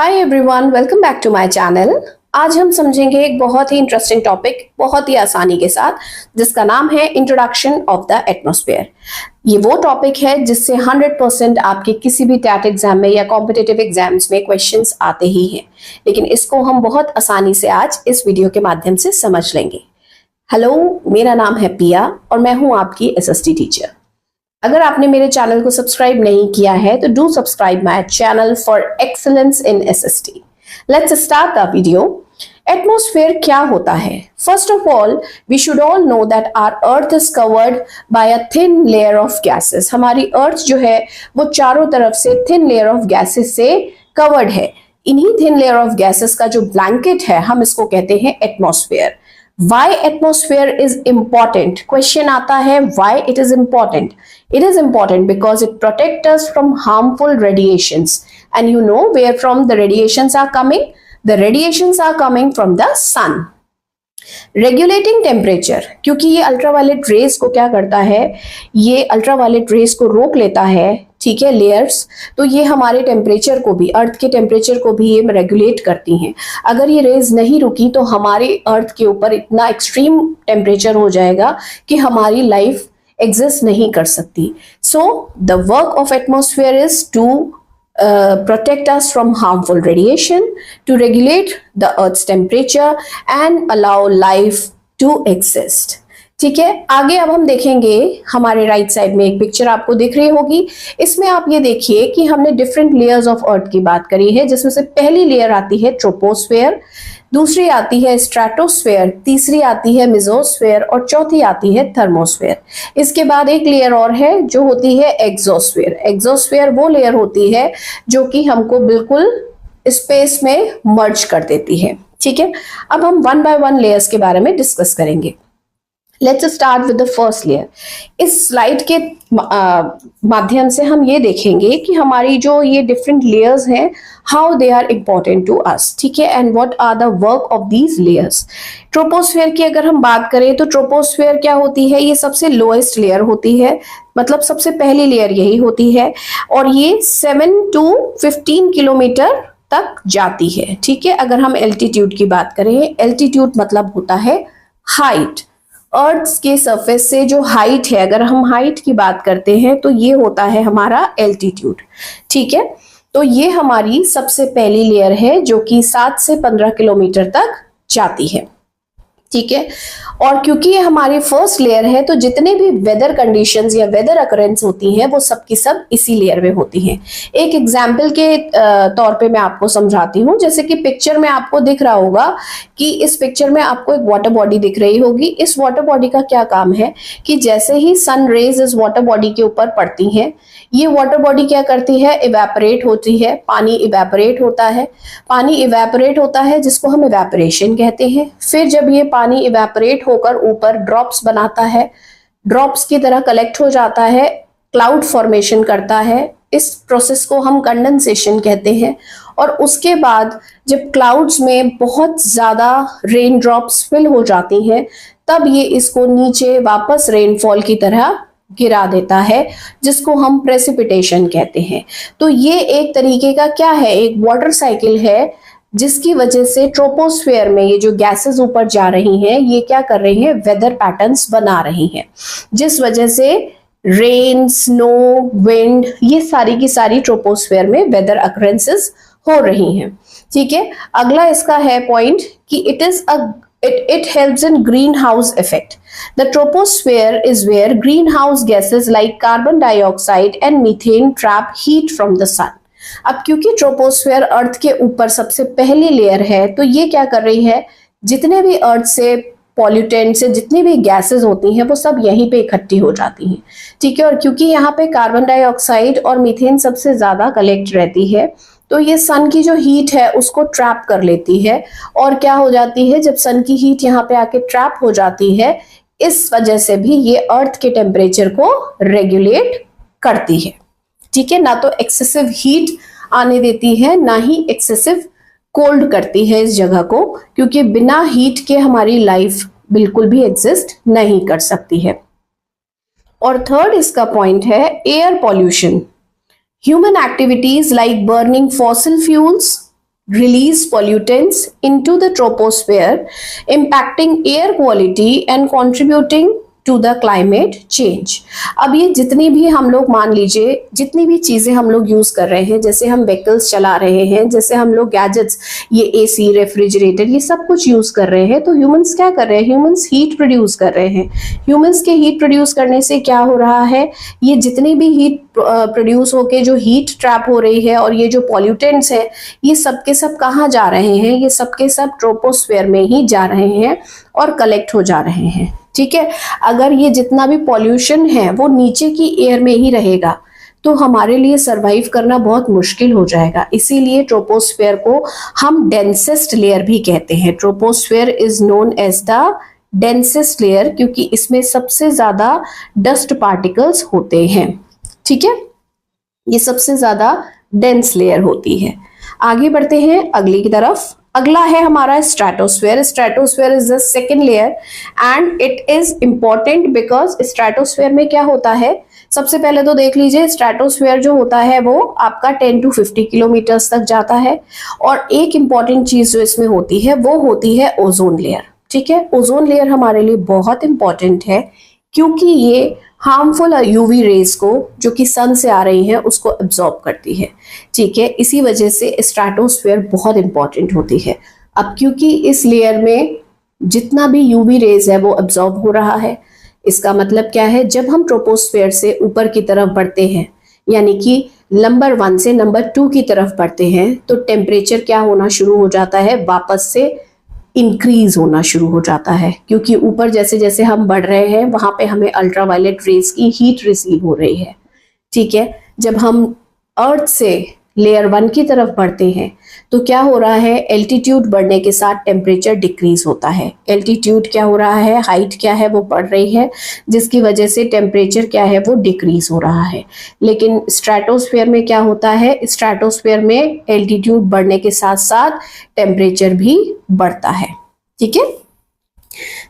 Hi everyone, welcome back to my channel. आज हम समझेंगे एक बहुत ही इंटरेस्टिंग टॉपिक बहुत ही आसानी के साथ, जिसका नाम है इंट्रोडक्शन ऑफ द एटमॉस्फेयर। ये वो टॉपिक है जिससे 100% आपके किसी भी टैट एग्जाम में या कॉम्पिटिटिव एग्जाम्स में क्वेश्चंस आते ही हैं, लेकिन इसको हम बहुत आसानी से आज इस वीडियो के माध्यम से समझ लेंगे। हेलो, मेरा नाम है पिया और मैं हूं आपकी एसएसटी टीचर। अगर आपने मेरे चैनल को सब्सक्राइब नहीं किया है तो do subscribe my channel for excellence in SST. Let's start the video. Atmosphere क्या होता है? First of all we should all know that our earth is covered by a thin layer of gases. हमारी earth जो है वो चारों तरफ से थिन लेयर ऑफ गैसेस से कवर्ड है। इन्हीं थिन लेयर ऑफ गैसेस का जो ब्लैंकेट है हम इसको कहते हैं atmosphere. Why atmosphere is important? Question आता है why it is important? It is important because it protects us from harmful radiations. And you know where from the radiations are coming? The radiations are coming from the sun. Regulating temperature, क्योंकि ये ultraviolet rays को क्या करता है, ये ultraviolet rays को रोक लेता है, ठीक है, लेयर्स। तो ये हमारे टेम्परेचर को भी, अर्थ के टेम्परेचर को भी ये रेगुलेट करती हैं। अगर ये रेज नहीं रुकी तो हमारे अर्थ के ऊपर इतना एक्सट्रीम टेम्परेचर हो जाएगा कि हमारी लाइफ एग्जिस्ट नहीं कर सकती। So the work of atmosphere is to protect us from harmful radiation, to regulate the Earth's temperature and allow life to exist. ठीक है, आगे अब हम देखेंगे हमारे राइट साइड में एक पिक्चर आपको दिख रही होगी। इसमें आप ये देखिए कि हमने डिफरेंट लेयर्स ऑफ अर्थ की बात करी है, जिसमें से पहली लेयर आती है ट्रोपोस्फेयर, दूसरी आती है स्ट्रेटोस्फेयर, तीसरी आती है मेसोस्फेयर और चौथी आती है थर्मोस्फेयर। इसके बाद एक लेयर और है जो होती है एक्सोस्फेयर। एक्सोस्फेयर वो लेयर होती है जो कि हमको बिल्कुल स्पेस में मर्ज कर देती है। ठीक है, अब हम वन बाय वन लेयर्स के बारे में डिस्कस करेंगे। Let's start with the first layer. इस स्लाइड के माध्यम से हम ये देखेंगे कि हमारी जो ये डिफरेंट लेयर्स हैं, how they are important to us, ठीक है, and what are the work of these layers. Troposphere की अगर हम बात करें तो ट्रोपोस्फेयर क्या होती है, ये सबसे लोएस्ट लेयर होती है, मतलब सबसे पहली लेयर यही होती है और ये 7 to 15 किलोमीटर तक जाती है। ठीक है, अगर हम एल्टीट्यूड की बात करें, एल्टीट्यूड मतलब होता है हाइट। अर्थ के सरफेस से जो हाइट है, अगर हम हाइट की बात करते हैं तो ये होता है हमारा एल्टीट्यूड। ठीक है, तो ये हमारी सबसे पहली लेयर है जो कि 7 से 15 किलोमीटर तक जाती है। ठीक है, और क्योंकि ये हमारी फर्स्ट लेयर है तो जितने भी वेदर कंडीशंस या वेदर अकरेंस होती हैं वो सब की सब इसी लेयर में होती हैं। एक एग्जाम्पल के तौर पे मैं आपको समझाती हूँ। जैसे कि पिक्चर में आपको दिख रहा होगा कि इस पिक्चर में आपको एक वाटर बॉडी दिख रही होगी। इस वाटर बॉडी का क्या काम है कि जैसे ही सन रेज इस वाटर बॉडी के ऊपर पड़ती हैं, ये वाटर बॉडी क्या करती है, इवेपोरेट होती है, पानी इवेपोरेट होता है। पानी इवेपोरेट होता है जिसको हम इवेपोरेशन कहते हैं। फिर जब ये पानी इवेपोरेट होकर ऊपर ड्रॉप्स बनाता है, ड्रॉप्स की तरह कलेक्ट हो जाता है, क्लाउड फॉर्मेशन करता है। इस प्रोसेस को हम कंडेंसेशन कहते हैं। और उसके बाद जब क्लाउड्स में बहुत ज्यादा रेन ड्रॉप्स फिल हो जाती हैं, तब ये इसको नीचे वापस रेनफॉल की तरह गिरा देता है, जिसको हम प्रेसिपिटेशन कहते हैं। तो ये एक तरीके का क्या है, एक वाटर साइकिल है, जिसकी वजह से ट्रोपोस्फेयर में ये जो गैसेस ऊपर जा रही हैं, ये क्या कर रही हैं, वेदर पैटर्न्स बना रही हैं, जिस वजह से रेन, स्नो, विंड, ये सारी की सारी ट्रोपोस्फेयर में वेदर अकरेंसेस हो रही हैं। ठीक है, अगला इसका है पॉइंट कि it helps in greenhouse effect. The troposphere is where greenhouse gases like carbon dioxide and methane trap heat from the sun. अब क्योंकि ट्रोपोस्फेयर अर्थ के ऊपर सबसे पहली लेयर है तो ये क्या कर रही है, जितने भी अर्थ से पॉल्यूटेंट से जितनी भी गैसेस होती हैं वो सब यहीं पे इकट्ठी हो जाती हैं। ठीक है, और क्योंकि यहाँ पे कार्बन डाइऑक्साइड और मीथेन सबसे ज्यादा कलेक्ट रहती है तो ये सन की जो हीट है उसको ट्रैप कर लेती है। और क्या हो जाती है, जब सन की हीट यहाँ पे आके ट्रैप हो जाती है, इस वजह से भी ये अर्थ के टेम्परेचर को रेगुलेट करती है। ठीक है, ना तो एक्सेसिव हीट आने देती है, ना ही एक्सेसिव कोल्ड करती है इस जगह को, क्योंकि बिना हीट के हमारी लाइफ बिल्कुल भी एग्जिस्ट नहीं कर सकती है। और थर्ड इसका पॉइंट है air pollution. Human activities like burning fossil fuels, release pollutants into the troposphere, impacting air quality and contributing to the climate change. अब ये जितनी भी हम लोग, मान लीजिए जितनी भी चीजें हम लोग यूज कर रहे हैं, जैसे हम व्हीकल्स चला रहे हैं, जैसे हम लोग गैजेट्स, ये एसी, रेफ्रिजरेटर, ये सब कुछ यूज कर रहे हैं, तो ह्यूमंस क्या कर रहे हैं? ह्यूमंस हीट प्रोड्यूस कर रहे हैं। ह्यूमंस के हीट प्रोड्यूस करने से क्या हो रहा है? ये जितनी भी हीट प्रोड्यूस होके जो हीट ट्रैप हो रही है और ये जो पॉल्यूटेंट्स है, ये सब के सब कहाँ जा रहे हैं? ये सब के सब ट्रोपोस्फेयर में ही जा रहे हैं और कलेक्ट हो जा रहे हैं। ठीक है, अगर ये जितना भी पॉल्यूशन है वो नीचे की एयर में ही रहेगा तो हमारे लिए सरवाइव करना बहुत मुश्किल हो जाएगा। इसीलिए ट्रोपोस्फेयर को हम डेंसेस्ट लेयर भी कहते हैं। Troposphere is known as the densest layer, क्योंकि इसमें सबसे ज्यादा डस्ट पार्टिकल्स होते हैं। ठीक है, ये सबसे ज्यादा डेंस लेयर होती है। आगे बढ़ते हैं अगली की तरफ। अगला है हमारा stratosphere. Stratosphere is the second layer and it is important because stratosphere में क्या होता है? सबसे पहले तो देख लीजिए, स्ट्रेटोस्फेयर जो होता है वो आपका 10 to 50 किलोमीटर्स तक जाता है। और एक इंपॉर्टेंट चीज जो इसमें होती है वो होती है ओजोन लेयर। ठीक है, ओजोन लेयर हमारे लिए बहुत इंपॉर्टेंट है क्योंकि ये हार्मफुल यूवी रेज को जो कि सन से आ रही हैं उसको एब्जॉर्ब करती है। ठीक है, इसी वजह से स्ट्रेटोस्फेयर बहुत इंपॉर्टेंट होती है। अब क्योंकि इस लेयर में जितना भी यूवी रेज है वो एब्जॉर्ब हो रहा है, इसका मतलब क्या है? जब हम ट्रोपोस्फेयर से ऊपर की तरफ बढ़ते हैं, यानी कि नंबर 1 से नंबर 2 की तरफ बढ़ते हैं, तो टेम्परेचर क्या होना शुरू हो जाता है? वापस से इंक्रीज होना शुरू हो जाता है, क्योंकि ऊपर जैसे जैसे हम बढ़ रहे हैं वहां पे हमें अल्ट्रावायलेट रेज की हीट रिसीव हो रही है। ठीक है, जब हम अर्थ से लेयर 1 की तरफ बढ़ते हैं तो क्या हो रहा है? एल्टीट्यूड बढ़ने के साथ टेम्परेचर डिक्रीज होता है। एल्टीट्यूड क्या हो रहा है? हाइट क्या है वो बढ़ रही है, जिसकी वजह से टेम्परेचर क्या है वो डिक्रीज हो रहा है। लेकिन स्ट्रेटोस्फेयर में क्या होता है? स्ट्रेटोस्फेयर में एल्टीट्यूड बढ़ने के साथ साथ टेम्परेचर भी बढ़ता है। ठीक है,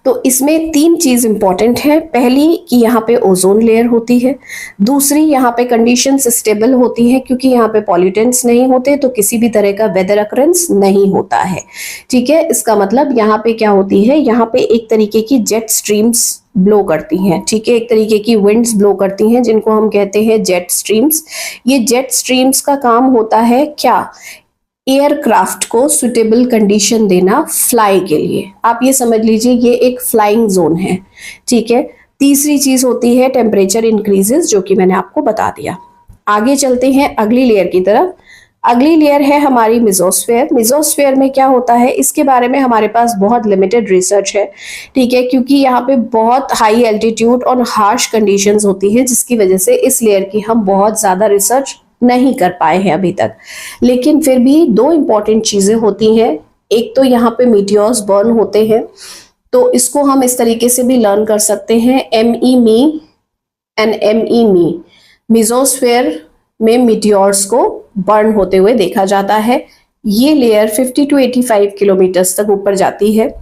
तो इसमें 3 चीज इंपॉर्टेंट है। पहली कि यहाँ पे ओजोन लेयर होती है, दूसरी यहाँ पे कंडीशंस स्टेबल होती है क्योंकि यहाँ पे पॉल्यूटेंट्स नहीं होते तो किसी भी तरह का वेदर अकरेंस नहीं होता है। ठीक है, इसका मतलब यहाँ पे क्या होती है? यहाँ पे एक तरीके की जेट स्ट्रीम्स ब्लो करती हैं। ठीक है, एक तरीके की विंड्स ब्लो करती हैं जिनको हम कहते हैं जेट स्ट्रीम्स। ये जेट स्ट्रीम्स का काम होता है क्या? एयरक्राफ्ट को सुटेबल कंडीशन देना फ्लाई के लिए। आप ये समझ लीजिए ये एक फ्लाइंग जोन है। ठीक है, तीसरी चीज होती है टेम्परेचर इंक्रीजेस, जो कि मैंने आपको बता दिया। आगे चलते हैं अगली लेयर की तरफ। अगली लेयर है हमारी मेसोस्फेयर। मेसोस्फेयर में क्या होता है? इसके बारे में हमारे पास बहुत लिमिटेड रिसर्च है। ठीक है, क्योंकि यहाँ पे बहुत हाई एल्टीट्यूड और हार्श कंडीशंस होती है, जिसकी वजह से इस लेयर की हम बहुत ज्यादा रिसर्च नहीं कर पाए हैं अभी तक। लेकिन फिर भी 2 इंपॉर्टेंट चीजें होती हैं। एक तो यहाँ पे मीटियोर्स बर्न होते हैं, तो इसको हम इस तरीके से भी लर्न कर सकते हैं, ME एंड ME। मेसोस्फेयर में मीटियोर्स को बर्न होते हुए देखा जाता है। ये लेयर 50 to 85 किलोमीटर्स तक ऊपर जाती है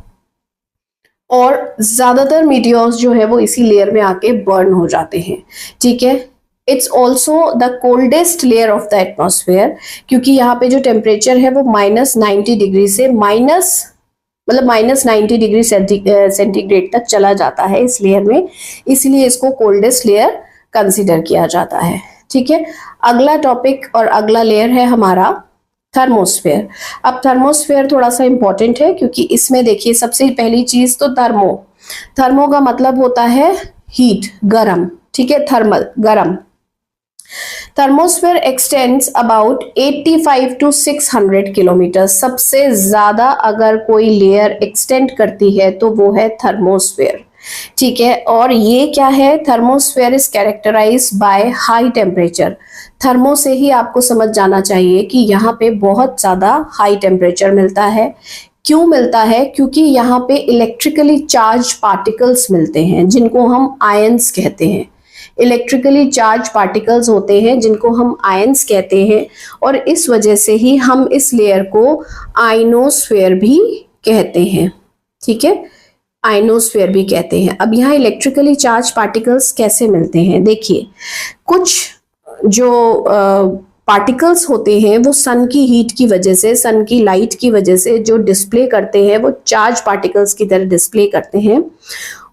और ज्यादातर मीटियोर्स जो है वो इसी लेयर में आके बर्न हो जाते हैं। ठीक है, it's also the coldest layer of the atmosphere, क्योंकि यहाँ पे जो टेम्परेचर है वो -90 डिग्री से -90 डिग्री सेंटीग्रेड तक चला जाता है इस लेयर में, इसलिए इसको कोल्डेस्ट लेयर कंसिडर किया जाता है। ठीक है, अगला टॉपिक और अगला लेयर है हमारा थर्मोस्फेयर। अब थर्मोस्फेयर थोड़ा सा इंपॉर्टेंट है क्योंकि इसमें देखिए सबसे पहली चीज तो थर्मो का मतलब होता है हीट, गरम। ठीक है, थर्मल, गरम। Thermosphere x tends about 85 to 600 kilometre. सबसे ज्यादा अगर कोई लेयर एक्सटेंड करती है तो वो है थर्मोस्फेयर। ठीक है, और ये क्या है? Thermosphere is characterise by high temperature. Thermo से ही आपको समझ जाना चाहिए कि यहाँ पे बहुत ज्यादा हाई टेम्परेचर मिलता है। क्यों मिलता है? क्योंकि यहाँ पे इलेक्ट्रिकली चार्ज पार्टिकल्स मिलते हैं जिनको हम आयंस कहते हैं। इलेक्ट्रिकली चार्ज पार्टिकल्स होते हैं जिनको हम आयंस कहते हैं, और इस वजह से ही हम इस लेयर को आयनोस्फेयर भी कहते हैं। ठीक है, आयनोस्फेयर भी कहते हैं। अब यहाँ इलेक्ट्रिकली चार्ज पार्टिकल्स कैसे मिलते हैं? देखिए, कुछ जो पार्टिकल्स होते हैं वो सन की हीट की वजह से, सन की लाइट की वजह से जो डिस्प्ले करते हैं वो चार्ज पार्टिकल्स की तरह डिस्प्ले करते हैं।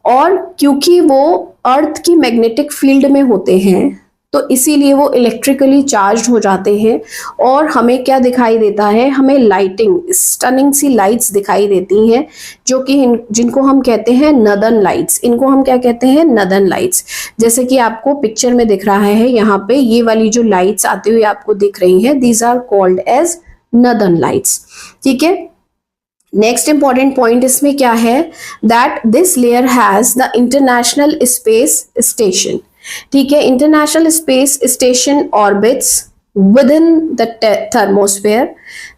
और क्योंकि वो अर्थ की मैग्नेटिक फील्ड में होते हैं तो इसीलिए वो इलेक्ट्रिकली चार्ज हो जाते हैं और हमें क्या दिखाई देता है, हमें लाइटिंग, स्टनिंग सी लाइट्स दिखाई देती हैं, जो कि जिनको हम कहते हैं नदर्न लाइट्स। इनको हम क्या कहते हैं, नदर्न लाइट्स। जैसे कि आपको पिक्चर में दिख रहा है, यहाँ पे ये वाली जो लाइट्स आती हुई आपको दिख रही हैं, these are called as northern lights. ठीक है, नेक्स्ट इंपॉर्टेंट पॉइंट इसमें क्या है, that this layer has the International Space Station. ठीक है, International Space Station orbits within the thermosphere.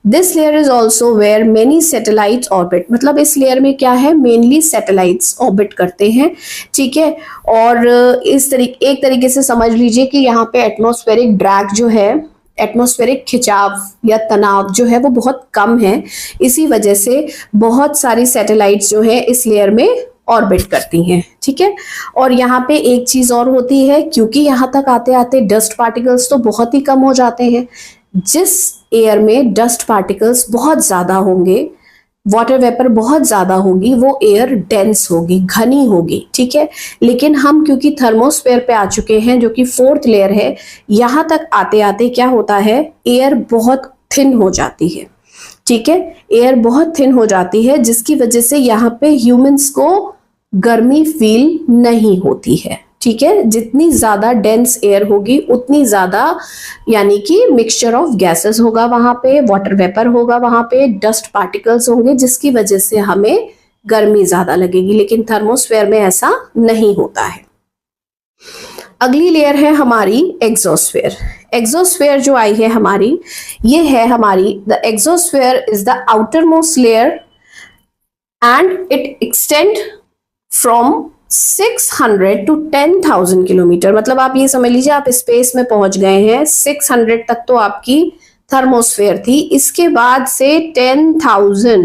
This layer is also where many satellites orbit. मतलब इस layer में क्या है, मेनली सैटेलाइट्स ऑर्बिट करते हैं। ठीक है, और एक तरीके से समझ लीजिए कि यहाँ पे एटमॉस्फेरिक ड्रैग जो है, एटमॉस्फेरिक खिंचाव या तनाव जो है वो बहुत कम है। इसी वजह से बहुत सारी सैटेलाइट्स जो है इस लेयर में ऑर्बिट करती हैं। ठीक है, और यहाँ पे एक चीज और होती है, क्योंकि यहाँ तक आते आते डस्ट पार्टिकल्स तो बहुत ही कम हो जाते हैं। जिस एयर में डस्ट पार्टिकल्स बहुत ज्यादा होंगे, वाटर वेपर बहुत ज्यादा होगी, वो एयर डेंस होगी, घनी होगी। ठीक है, लेकिन हम क्योंकि थर्मोस्फेयर पे आ चुके हैं जो कि 4th लेयर है, यहाँ तक आते आते क्या होता है, एयर बहुत थिन हो जाती है। ठीक है, एयर बहुत थिन हो जाती है, जिसकी वजह से यहाँ पे ह्यूमंस को गर्मी फील नहीं होती है। ठीक है, जितनी ज्यादा डेंस एयर होगी उतनी ज्यादा, यानी कि मिक्सचर ऑफ गैसेस होगा वहां पे, वाटर वेपर होगा वहां पे, डस्ट पार्टिकल्स होंगे, जिसकी वजह से हमें गर्मी ज्यादा लगेगी। लेकिन थर्मोस्फेयर में ऐसा नहीं होता है। अगली लेयर है हमारी एग्जोस्फेयर। एग्जोस्फेयर जो आई है हमारी, ये है हमारी, the exosphere is the outer most layer and it extend from 600 to 10,000 kilometre. मतलब आप ये समझ लीजिए आप स्पेस में पहुंच गए हैं। 600 तक तो आपकी थर्मोस्फेयर थी, इसके बाद से 10,000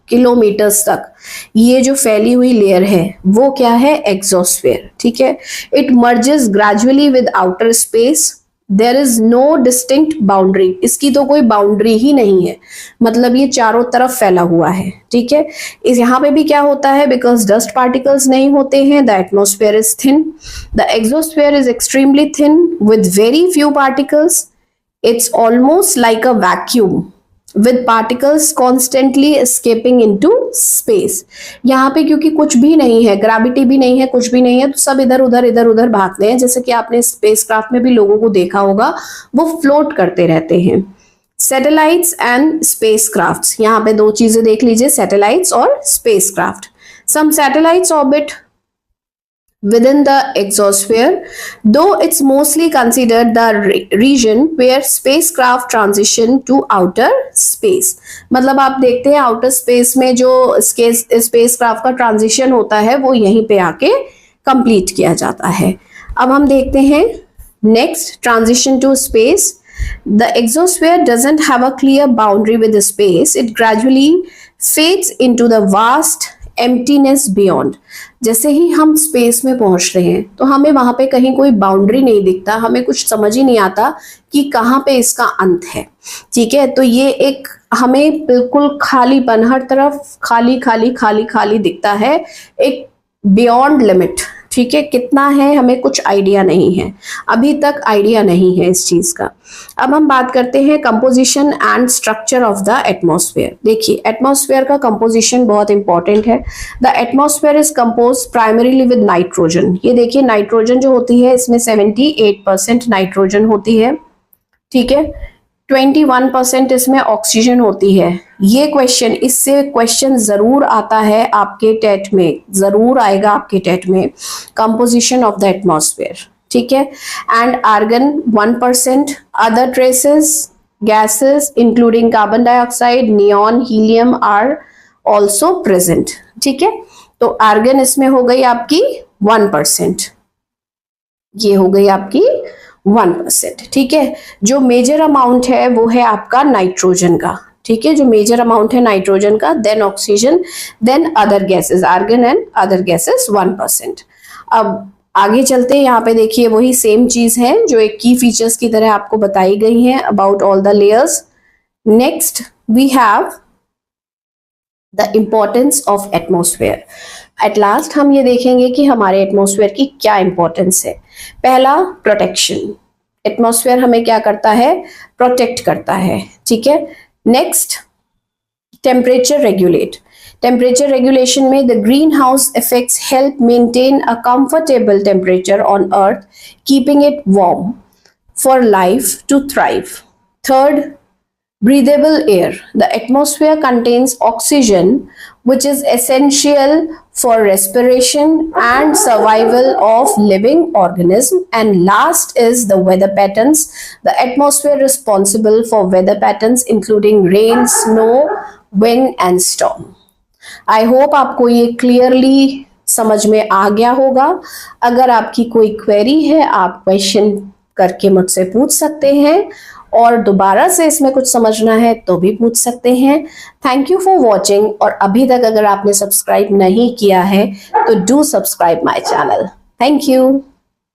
किलोमीटर्स तक ये जो फैली हुई लेयर है वो क्या है, एग्जोस्फेयर। ठीक है, it merges gradually with outer space, there is no distinct boundary. इसकी तो कोई बाउंड्री ही नहीं है, मतलब ये चारों तरफ फैला हुआ है। ठीक है, इस यहाँ पे भी क्या होता है, बिकॉज डस्ट पार्टिकल्स नहीं होते हैं, the atmosphere is thin, the exosphere is extremely thin with very few particles, it's almost like a vacuum with particles constantly escaping into space। यहाँ पे क्योंकि कुछ भी नहीं है, ग्रेविटी भी नहीं है, कुछ भी नहीं है, तो सब इधर उधर भागते हैं। जैसे कि आपने स्पेसक्राफ्ट में भी लोगों को देखा होगा, वो फ्लोट करते रहते हैं। सैटेलाइट्स एंड स्पेसक्राफ्ट्स, यहाँ पे दो चीजें देख लीजिए, सैटेलाइट्स और spacecraft. Some satellites orbit within the exosphere, though it's mostly considered the region where spacecraft transition to outer space। मतलब आप देखते हैं आउटर स्पेस में जो स्पेसक्राफ्ट का ट्रांजिशन होता है वो यहीं पे आके कंप्लीट किया जाता है। अब हम देखते हैं next, transition to space. The exosphere doesn't have a clear boundary with the space. It gradually fades into the vast emptiness beyond। जैसे ही हम स्पेस में पहुंच रहे हैं तो हमें वहां पे कहीं कोई बाउंड्री नहीं दिखता, हमें कुछ समझ ही नहीं आता कि कहाँ पे इसका अंत है। ठीक है, तो ये एक हमें बिल्कुल खालीपन, हर तरफ खाली खाली खाली खाली दिखता है, एक बियॉन्ड लिमिट। ठीक है, कितना है हमें कुछ आइडिया नहीं है, अभी तक आइडिया नहीं है इस चीज का। अब हम बात करते हैं composition and structure of the atmosphere. देखिए, एटमॉस्फेयर का कंपोजिशन बहुत इंपॉर्टेंट है। The atmosphere is compose primarily with nitrogen. ये देखिए, नाइट्रोजन जो होती है इसमें 78% नाइट्रोजन होती है। ठीक है, 21% इसमें ऑक्सीजन होती है। ये क्वेश्चन, इससे क्वेश्चन जरूर आता है आपके टेट में, जरूर आएगा आपके टेट में, कंपोजिशन ऑफ द एटमॉस्फेयर। ठीक है, and argon 1%, other traces gases including carbon dioxide, neon, helium are also present. ठीक है, तो आर्गन इसमें हो गई आपकी 1%, ये हो गई आपकी 1%। ठीक है, जो मेजर अमाउंट है वो है आपका नाइट्रोजन का। ठीक है, जो मेजर अमाउंट है नाइट्रोजन का, then oxygen, then other gases, argon and other gases 1%। अब आगे चलते हैं, यहाँ पे देखिए वही सेम चीज है जो एक की फीचर्स की तरह आपको बताई गई है about all the layers. Next we have the importance of atmosphere. At last हम ये देखेंगे कि हमारे एटमॉस्फेयर की क्या इंपॉर्टेंस है। पहला, प्रोटेक्शन। एटमॉस्फेयर हमें क्या करता है? प्रोटेक्ट करता है, ठीक है। Next, temperature regulate. Temperature regulation में the green house effects help maintain a comfortable temperature on earth, keeping it warm for life to thrive. Third, breathable air. The atmosphere contains oxygen, which is essential for respiration and survival of living organisms. And last is the weather patterns. The atmosphere responsible for weather patterns including rain, snow, wind and storm. I hope आपको ये clearly समझ में आ गया होगा। अगर आपकी कोई query है आप क्वेश्चन करके मुझसे पूछ सकते हैं, और दोबारा से इसमें कुछ समझना है तो भी पूछ सकते हैं। थैंक यू फॉर वॉचिंग, और अभी तक अगर आपने सब्सक्राइब नहीं किया है तो do subscribe my channel. Thank you.